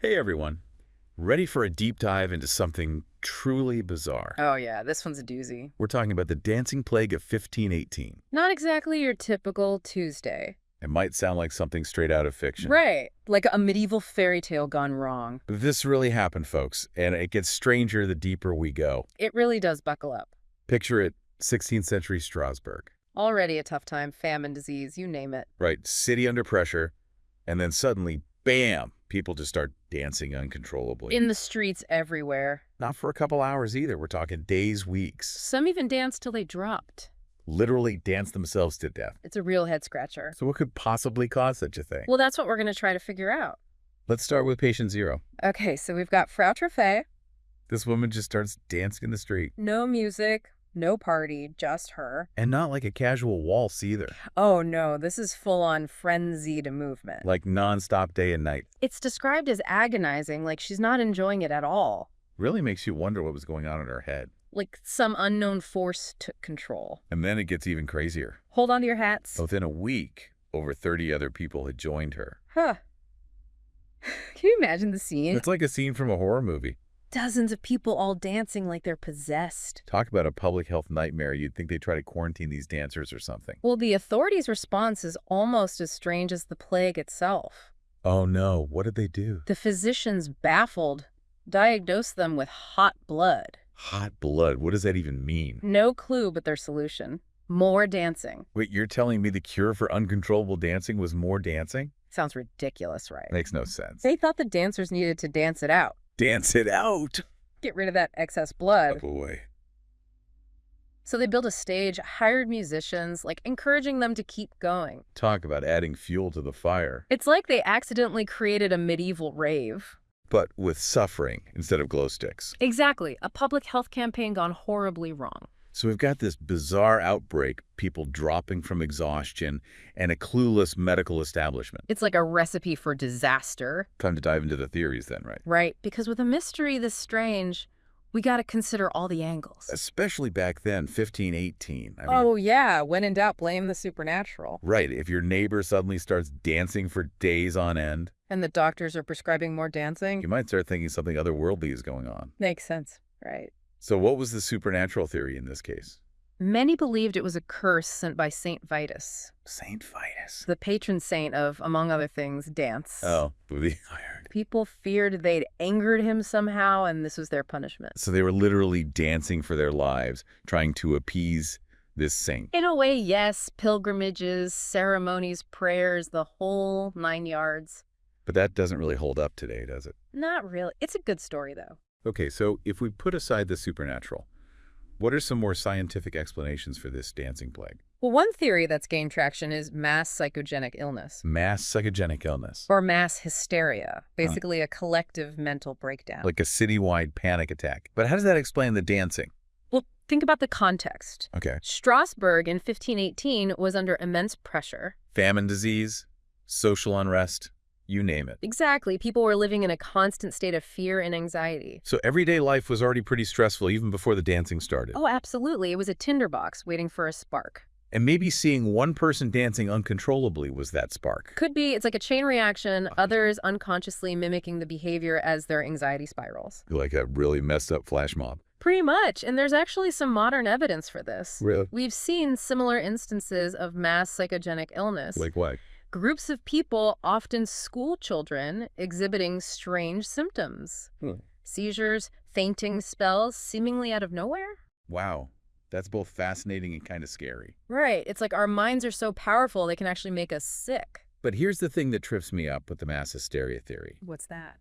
Hey everyone, ready for a deep dive into something truly bizarre? Oh yeah, this one's a doozy. We're talking about the dancing plague of 1518. Not exactly your typical Tuesday. It might sound like something straight out of fiction. Right, like a medieval fairy tale gone wrong. But this really happened, folks, and it gets stranger the deeper we go. It really does buckle up. Picture it, 16th century Strasbourg. Already a tough time, famine, disease, you name it. Right, city under pressure, and then suddenly, bam, people just start dancing uncontrollably. In the streets everywhere. Not for a couple hours either, we're talking days, weeks. Some even danced till they dropped. Literally dance themselves to death. It's a real head scratcher. So what could possibly cause such a thing? Well, that's what we're going to try to figure out. Let's start with patient zero. Okay, so we've got Frau Trofei. This woman just starts dancing in the street. No music, no party, just her. And not like a casual waltz either. Oh no, this is full-on frenzied movement. Like non-stop day and night. It's described as agonizing, like she's not enjoying it at all. Really makes you wonder what was going on in her head. Like some unknown force took control. And then it gets even crazier. Hold on to your hats. Within a week, over 30 other people had joined her. Huh. Can you imagine the scene? It's like a scene from a horror movie. Dozens of people all dancing like they're possessed. Talk about a public health nightmare. You'd think they'd try to quarantine these dancers or something. Well, the authorities' response is almost as strange as the plague itself. Oh no, what did they do? The physicians, baffled, diagnosed them with hot blood. Hot blood, what does that even mean? No clue but their solution. More dancing. Wait, you're telling me the cure for uncontrollable dancing was more dancing? Sounds ridiculous, right? Makes no sense. They thought the dancers needed to dance it out. Dance it out! Get rid of that excess blood. Oh boy. So they built a stage, hired musicians, like encouraging them to keep going. Talk about adding fuel to the fire. It's like they accidentally created a medieval rave. But with suffering instead of glow sticks. Exactly. A public health campaign gone horribly wrong. So we've got this bizarre outbreak, people dropping from exhaustion, and a clueless medical establishment. It's like a recipe for disaster. Time to dive into the theories then, right? Right, because with a mystery this strange, we got to consider all the angles. Especially back then, 1518. Oh yeah, when in doubt, blame the supernatural. Right, if your neighbor suddenly starts dancing for days on end. And the doctors are prescribing more dancing? You might start thinking something otherworldly is going on. Makes sense, right. So what was the supernatural theory in this case? Many believed it was a curse sent by Saint Vitus. Saint Vitus. The patron saint of, among other things, dance. Oh, booby. I heard. People feared they'd angered him somehow, and this was their punishment. So they were literally dancing for their lives, trying to appease this saint. In a way, yes. Pilgrimages, ceremonies, prayers, the whole 9 yards. But that doesn't really hold up today, does it? Not really. It's a good story, though. Okay, so if we put aside the supernatural, what are some more scientific explanations for this dancing plague? Well, one theory that's gained traction is mass psychogenic illness. Mass psychogenic illness. Or mass hysteria, basically a collective mental breakdown. Like a citywide panic attack. But how does that explain the dancing? Well, think about the context. Okay. Strasbourg in 1518 was under immense pressure. Famine disease, social unrest, you name it. Exactly. People were living in a constant state of fear and anxiety. So everyday life was already pretty stressful even before the dancing started. Oh, absolutely. It was a tinderbox waiting for a spark. And maybe seeing one person dancing uncontrollably was that spark. Could be. It's like a chain reaction, others unconsciously mimicking the behavior as their anxiety spirals. Like a really messed up flash mob. Pretty much. And there's actually some modern evidence for this. Really? We've seen similar instances of mass psychogenic illness. Like what? Groups of people, often school children, exhibiting strange symptoms. Seizures, fainting spells, seemingly out of nowhere. Wow. That's both fascinating and kind of scary. Right. It's like our minds are so powerful they can actually make us sick. But here's the thing that trips me up with the mass hysteria theory. What's that?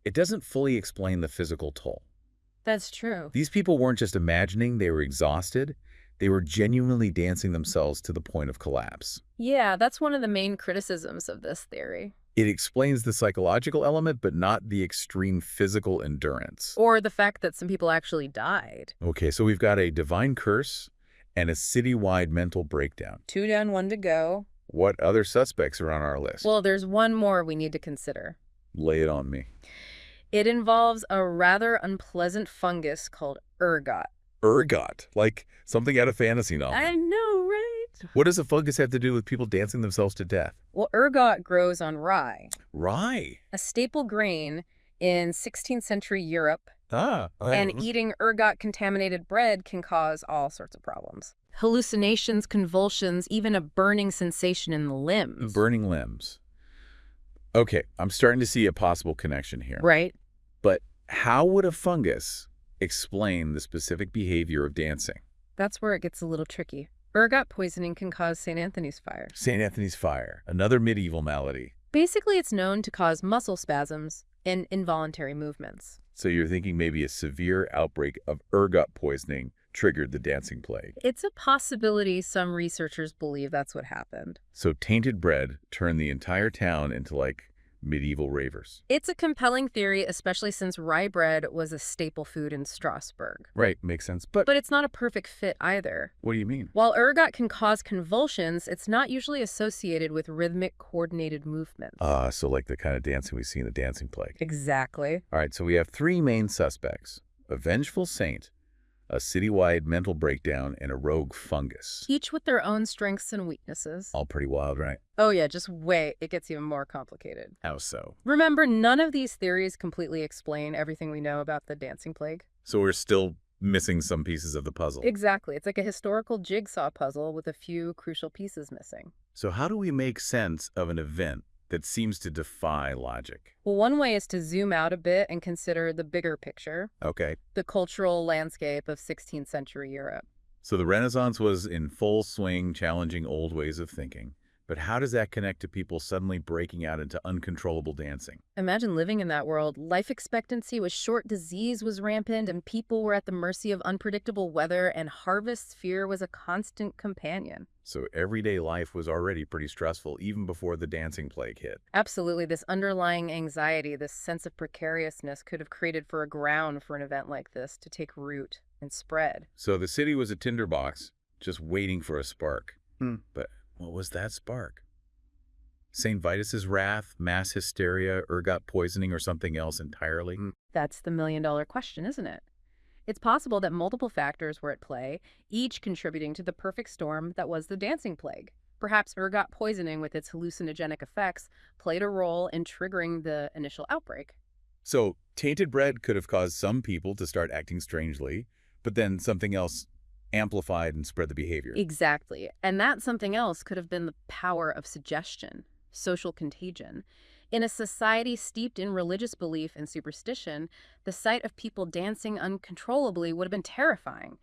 It doesn't fully explain the physical toll. That's true. These people weren't just imagining they were exhausted. They were genuinely dancing themselves to the point of collapse. Yeah, that's one of the main criticisms of this theory. It explains the psychological element, but not the extreme physical endurance. Or the fact that some people actually died. Okay, so we've got a divine curse and a citywide mental breakdown. 2 down, 1 to go. What other suspects are on our list? Well, there's one more we need to consider. Lay it on me. It involves a rather unpleasant fungus called ergot. Ergot, like something out of fantasy novel. I know, right? What does a fungus have to do with people dancing themselves to death? Well, ergot grows on rye, Rye. a staple grain in 16th century Europe, Ah, and eating ergot-contaminated bread can cause all sorts of problems. Hallucinations, convulsions, even a burning sensation in the limbs. burning limbs. Okay, I'm starting to see a possible connection here. Right? But how would a fungus explain the specific behavior of dancing? That's where it gets a little tricky. Ergot poisoning can cause St. Anthony's fire. St. Anthony's fire, another medieval malady. Basically, it's known to cause muscle spasms and involuntary movements. So you're thinking maybe a severe outbreak of ergot poisoning triggered the dancing plague. It's a possibility. Some researchers believe that's what happened. So tainted bread turned the entire town into like medieval ravers. It's a compelling theory, especially since rye bread was a staple food in Strasbourg. Right, makes sense. But But it's not a perfect fit either. what do you mean? While ergot can cause convulsions, it's not usually associated with rhythmic, coordinated movements. So like the kind of dancing we see in the dancing plague. Exactly. All right, so we have three main suspects: a vengeful saint, a citywide mental breakdown, and a rogue fungus. Each with their own strengths and weaknesses. All pretty wild, right? Oh yeah, just wait. It gets even more complicated. How so? Remember, none of these theories completely explain everything we know about the dancing plague. So we're still missing some pieces of the puzzle. Exactly. It's like a historical jigsaw puzzle with a few crucial pieces missing. So how do we make sense of an event that seems to defy logic? Well, one way is to zoom out a bit and consider the bigger picture, Okay, the cultural landscape of 16th century Europe. so the Renaissance was in full swing, challenging old ways of thinking. But how does that connect to people suddenly breaking out into uncontrollable dancing? Imagine living in that world. Life expectancy was short, disease was rampant, and people were at the mercy of unpredictable weather, and harvest fear was a constant companion. So everyday life was already pretty stressful even before the dancing plague hit. Absolutely, this underlying anxiety, this sense of precariousness could have created for a ground for an event like this to take root and spread. So the city was a tinderbox, just waiting for a spark. But what was that spark? St. Vitus's wrath, mass hysteria, ergot poisoning, or something else entirely? That's the million-dollar question, isn't it? It's possible that multiple factors were at play, each contributing to the perfect storm that was the dancing plague. Perhaps ergot poisoning with its hallucinogenic effects played a role in triggering the initial outbreak. So tainted bread could have caused some people to start acting strangely, but then something else amplified and spread the behavior. Exactly. And that something else could have been the power of suggestion, social contagion. In a society steeped in religious belief and superstition, the sight of people dancing uncontrollably would have been terrifying.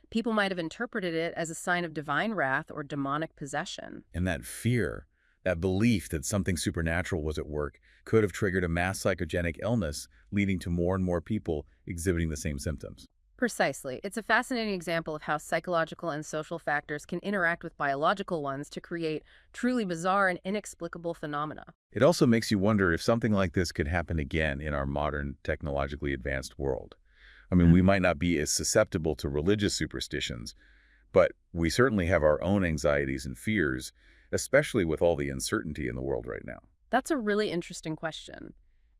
People might have interpreted it as a sign of divine wrath or demonic possession. And that fear, that belief that something supernatural was at work, could have triggered a mass psychogenic illness, leading to more and more people exhibiting the same symptoms. Precisely. It's a fascinating example of how psychological and social factors can interact with biological ones to create truly bizarre and inexplicable phenomena. It also makes you wonder if something like this could happen again in our modern, technologically advanced world. I mean, we might not be as susceptible to religious superstitions, but we certainly have our own anxieties and fears, especially with all the uncertainty in the world right now. That's a really interesting question.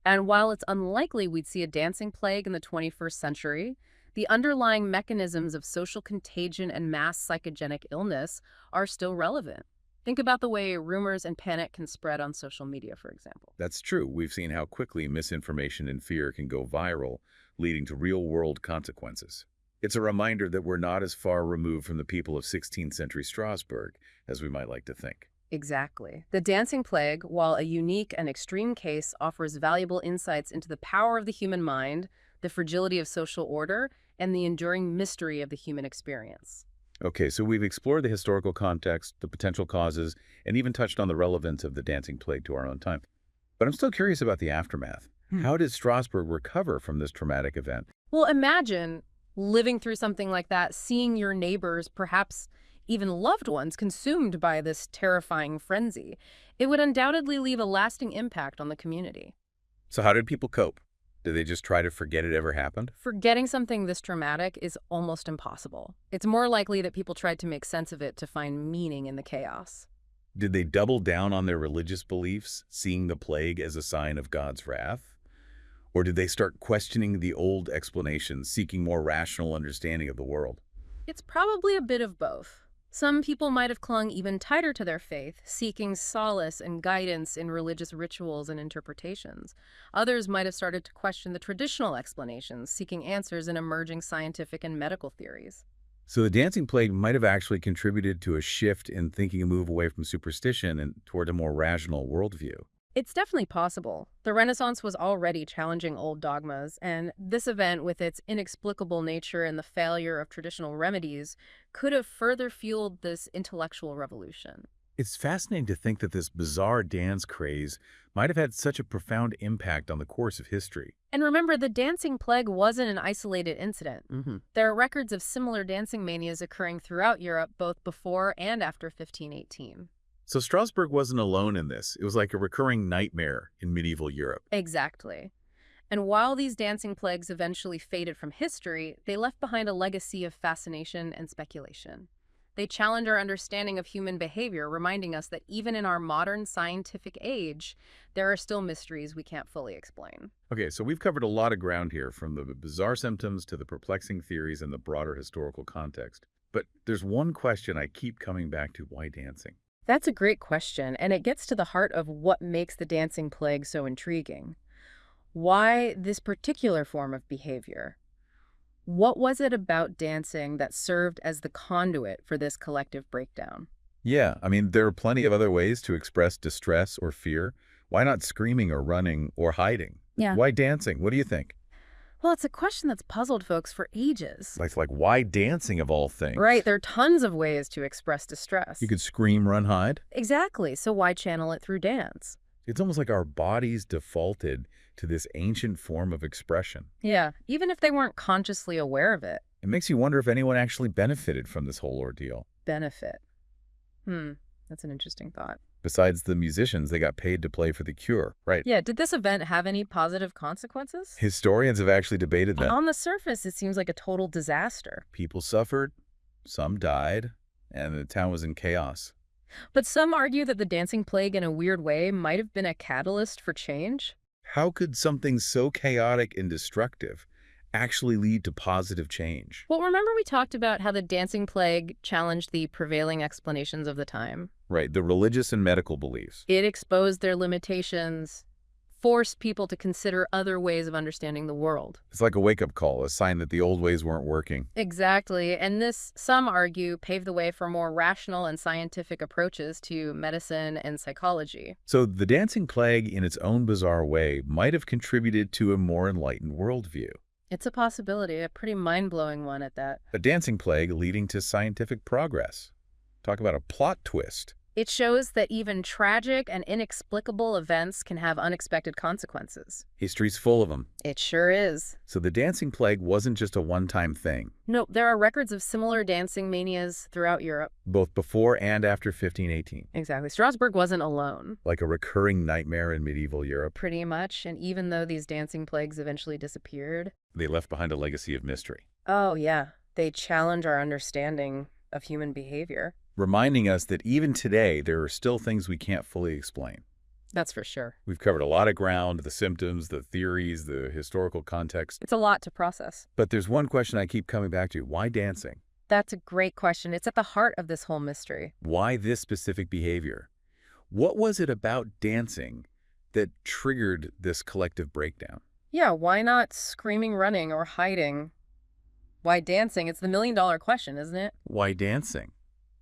And while it's unlikely we'd see a dancing plague in the 21st century, the underlying mechanisms of social contagion and mass psychogenic illness are still relevant. Think about the way rumors and panic can spread on social media, for example. That's true. We've seen how quickly misinformation and fear can go viral, leading to real-world consequences. It's a reminder that we're not as far removed from the people of 16th century Strasbourg as we might like to think. Exactly. The dancing plague, while a unique and extreme case, offers valuable insights into the power of the human mind, the fragility of social order, and the enduring mystery of the human experience. Okay, so we've explored the historical context, the potential causes, and even touched on the relevance of the dancing plague to our own time. But I'm still curious about the aftermath. How did Strasbourg recover from this traumatic event? Well, imagine living through something like that, seeing your neighbors, perhaps even loved ones, consumed by this terrifying frenzy. It would undoubtedly leave a lasting impact on the community. So how did people cope? Did they just try to forget it ever happened? Forgetting something this traumatic is almost impossible. It's more likely that people tried to make sense of it to find meaning in the chaos. Did they double down on their religious beliefs, seeing the plague as a sign of God's wrath? Or did they start questioning the old explanations, seeking more rational understanding of the world? It's probably a bit of both. Some people might have clung even tighter to their faith, seeking solace and guidance in religious rituals and interpretations. Others might have started to question the traditional explanations, seeking answers in emerging scientific and medical theories. So the dancing plague might have actually contributed to a shift in thinking a move away from superstition and toward a more rational worldview. It's definitely possible. The Renaissance was already challenging old dogmas, and this event, with its inexplicable nature and the failure of traditional remedies, could have further fueled this intellectual revolution. It's fascinating to think that this bizarre dance craze might have had such a profound impact on the course of history. And remember, the dancing plague wasn't an isolated incident. There are records of similar dancing manias occurring throughout Europe both before and after 1518. So Strasbourg wasn't alone in this. It was like a recurring nightmare in medieval Europe. Exactly. And while these dancing plagues eventually faded from history, they left behind a legacy of fascination and speculation. They challenge our understanding of human behavior, reminding us that even in our modern scientific age, there are still mysteries we can't fully explain. Okay, so we've covered a lot of ground here, from the bizarre symptoms to the perplexing theories and the broader historical context. But there's one question I keep coming back to: why dancing? That's a great question, and it gets to the heart of what makes the dancing plague so intriguing. Why this particular form of behavior? What was it about dancing that served as the conduit for this collective breakdown? Yeah, I mean, there are plenty of other ways to express distress or fear. Why not screaming or running or hiding? Yeah. Why dancing? What do you think? Well, it's a question that's puzzled folks for ages. Like why dancing of all things? Right, there are tons of ways to express distress. You could scream, run, hide. Exactly, so why channel it through dance? It's almost like our bodies defaulted to this ancient form of expression. Yeah, even if they weren't consciously aware of it. It makes you wonder if anyone actually benefited from this whole ordeal. Benefit. That's an interesting thought. Besides the musicians, they got paid to play for the cure, right? Yeah, did this event have any positive consequences? Historians have actually debated that. On the surface, it seems like a total disaster. People suffered, some died, and the town was in chaos. But some argue that the dancing plague, in a weird way, might have been a catalyst for change. How could something so chaotic and destructive actually lead to positive change? Well, remember we talked about how the dancing plague challenged the prevailing explanations of the time? Right, the religious and medical beliefs. It exposed their limitations, forced people to consider other ways of understanding the world. It's like a wake-up call, a sign that the old ways weren't working. Exactly, and this, some argue, paved the way for more rational and scientific approaches to medicine and psychology. So the dancing plague, in its own bizarre way, might have contributed to a more enlightened worldview. It's a possibility, a pretty mind-blowing one at that. A dancing plague leading to scientific progress. Talk about a plot twist. It shows that even tragic and inexplicable events can have unexpected consequences. History's full of them. It sure is. So the dancing plague wasn't just a one-time thing. No, there are records of similar dancing manias throughout Europe. Both before and after 1518. Exactly. Strasbourg wasn't alone. Like a recurring nightmare in medieval Europe. Pretty much, and even though these dancing plagues eventually disappeared. They left behind a legacy of mystery. Oh, yeah. They challenge our understanding of human behavior. Reminding us that even today, there are still things we can't fully explain. That's for sure. We've covered a lot of ground: the symptoms, the theories, the historical context. It's a lot to process. But there's one question I keep coming back to. Why dancing? That's a great question. It's at the heart of this whole mystery. Why this specific behavior? What was it about dancing that triggered this collective breakdown? Yeah, why not screaming, running, or hiding? Why dancing? It's the million-dollar question, isn't it? Why dancing?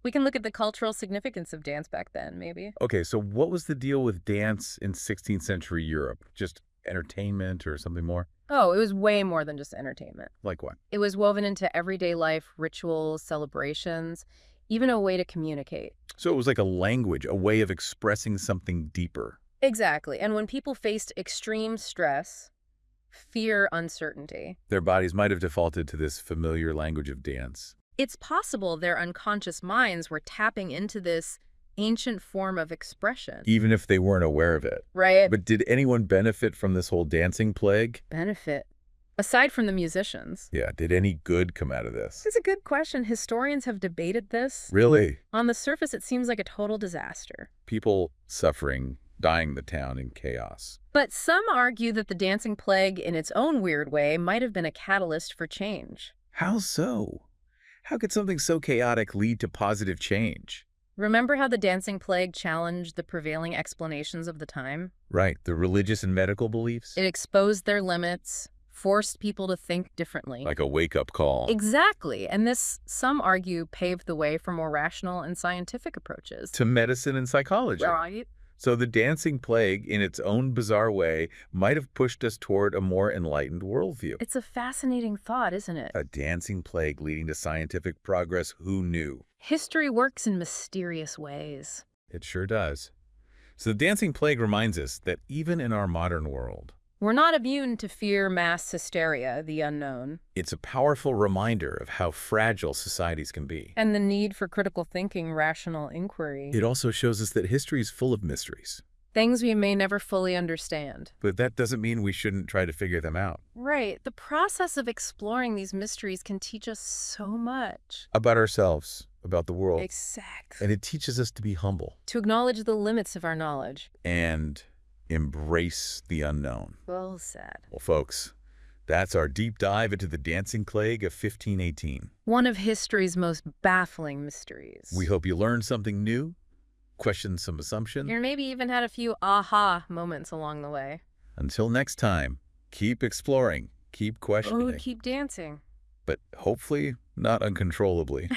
We can look at the cultural significance of dance back then, maybe. Okay, so what was the deal with dance in 16th century Europe? Just entertainment or something more? Oh, it was way more than just entertainment. Like what? It was woven into everyday life, rituals, celebrations, even a way to communicate. So it was like a language, a way of expressing something deeper. Exactly. And when people faced extreme stress, fear, uncertainty, Their bodies might have defaulted to this familiar language of dance. it's possible their unconscious minds were tapping into this ancient form of expression. Even if they weren't aware of it. Right? But did anyone benefit from this whole dancing plague? Benefit. Aside from the musicians. Yeah, did any good come out of this? It's a good question. Historians have debated this. Really? On the surface, it seems like a total disaster. People suffering, dying the town in chaos. But some argue that the dancing plague, in its own weird way, might have been a catalyst for change. How so? How could something so chaotic lead to positive change? Remember how the dancing plague challenged the prevailing explanations of the time? Right, the religious and medical beliefs? It exposed their limits, forced people to think differently. Like a wake-up call. Exactly. And this, some argue, paved the way for more rational and scientific approaches. To medicine and psychology. Right. So the dancing plague, in its own bizarre way, might have pushed us toward a more enlightened worldview. It's a fascinating thought, isn't it? A dancing plague leading to scientific progress, who knew? History works in mysterious ways. It sure does. So the dancing plague reminds us that even in our modern world, We're not immune to fear, mass hysteria, the unknown, it's a powerful reminder of how fragile societies can be. and the need for critical thinking, rational inquiry. It also shows us that history is full of mysteries. Things we may never fully understand. But that doesn't mean we shouldn't try to figure them out. Right. The process of exploring these mysteries can teach us so much. About ourselves, about the world. Exactly. And it teaches us to be humble To acknowledge the limits of our knowledge. and embrace the unknown. Well said. Well, folks, that's our deep dive into the dancing plague of 1518. One of history's most baffling mysteries. We hope you learned something new, questioned some assumptions. And maybe even had a few aha moments along the way. Until next time, keep exploring, keep questioning, Oh, keep dancing. but hopefully not uncontrollably.